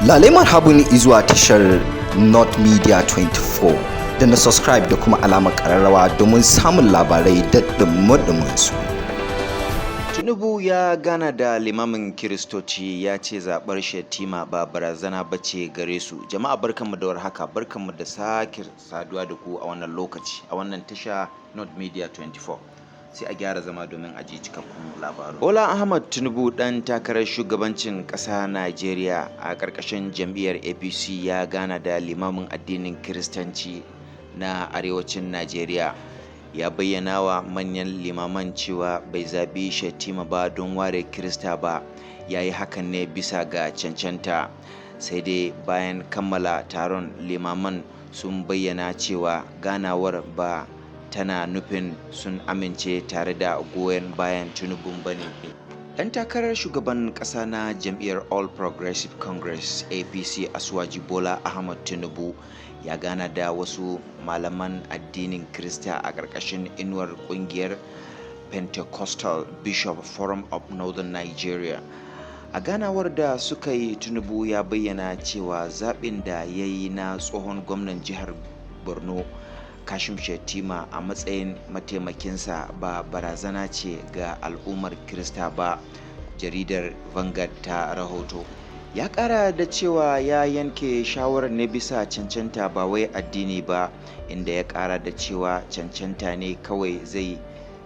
Lalai marhabun izuwa tashar North Media 24 da na subscribe da kuma alamar kararrawa domin samun labarai da dumudumin su. Tinubu ya gana da limamin kiristoci ya ce zaɓar Shettima ba barazana bace gare su. Jama'a barkanmu da warhaka, barkanmu da sake saduwa da ku a wannan lokaci a wannan tasha North Media 24. Sai a gyara zama domin a ji cikakkun labaru. Bola Ahmad Tinubu dan takarar shugabancin ƙasa Najeriya a ƙarƙashin jam'iyyar APC ya gana da limamin addinin Kiristanci na arewacin Najeriya. Ya bayyana wa manyan limaman cewa bai zaɓi Shettima ba don ware Kirista ba, ya yi hakan ne bisa ga cancanta. Sai dai bayan kammala taron, limaman sun bayyana cewa ganawar ba tana nufin sun amince tare da goyon bayan Tinubu bane. Ɗan takarar shugaban ƙasa na jam'iyyar All Progressive Congress APC Asuwaji Bola Ahmad Tinubu ya gana da wasu malaman addinin Kirista a ƙarƙashin inuwar ƙungiyar Pentecostal Bishop Forum of Northern Nigeria. A ganawar da suka yi, Tinubu ya bayyana cewa zaɓin da ya yi na tsohon gwamnan jihar Borno Kashim Shettima a matsayin mataimakinsa ba barazana ce ga al'ummar Kirista ba, jaridar Vanguard ta rahoto. Ya ƙara da cewa ya yanke shawarar ne bisa cancanta ba wai addini ba, inda ya ƙara da cewa cancanta ne kawai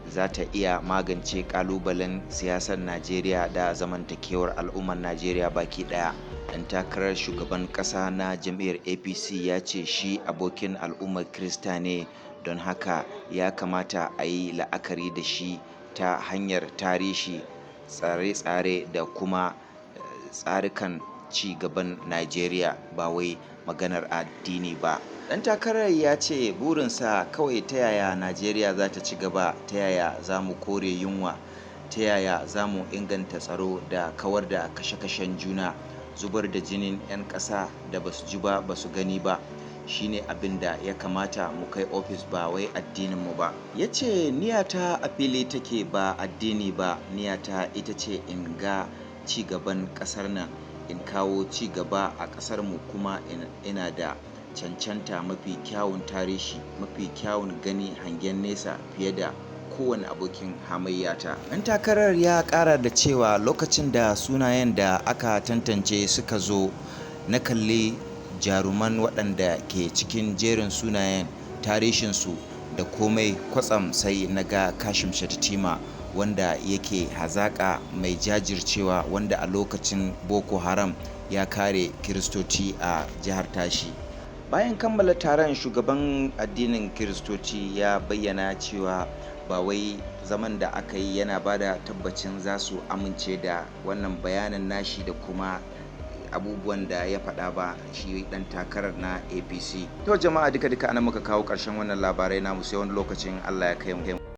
za ta iya magance ƙalubalen siyasar Najeriya da zamantakewar al'ummar Najeriya baki ɗaya. Ɗan takarar shugaban ƙasa na jam'iyyar APC ya ce shi abokin al'ummar Kirista ne, don haka ya kamata a yi la'akari da shi ta hanyar tarihi, tsare-tsare da kuma tsarikan ci gaban Najeriya, ba wai maganar addini ba. Ɗan takarar ya ce burinsa kawai ta yaya Najeriya za ta ci gaba, ta yaya za mu kore yunwa, ta yaya za mu inganta tsaro da kawar da kashe-kashen juna, zubar da jinin 'yan ƙasa da basu ji ba basu gani ba, shine abin da ya kamata mu kai ofis ba wai addininmu ba. Ya ce niyata a fili take ba addini ba, niyata ita ce in ga ci gaban ƙasar nan, in kawo ci gaba a ƙasar mu, kuma ina da cancanta mafi kyawun tarihi, mafi kyawun gani hangen nesa fiye da kowane abokin hamayyata. Ɗan takarar ya ƙara da cewa lokacin da sunayen da aka tantance suka zo, na kalli jaruman waɗanda ke cikin jerin sunayen, tarihinsu da komai, kwatsam sai na ga Kashim Shettima, wanda yake hazaƙa, mai jajircewa, wanda a lokacin Boko Haram ya kare Kiristoci a jihar tashi. Bayan kammala taron, shugaban addinin Kiristoci ya bayyana cewa ba wai zaman da aka yi yana ba da tabbacin za su amince da wannan bayanin nashi da kuma abubuwan da ya faɗa ba, shi ɗan takarar na APC. To jama'a, duka-duka anan muka kawo ƙarshen wannan labarai namu, sai wani lokacin Allah ya kai mu.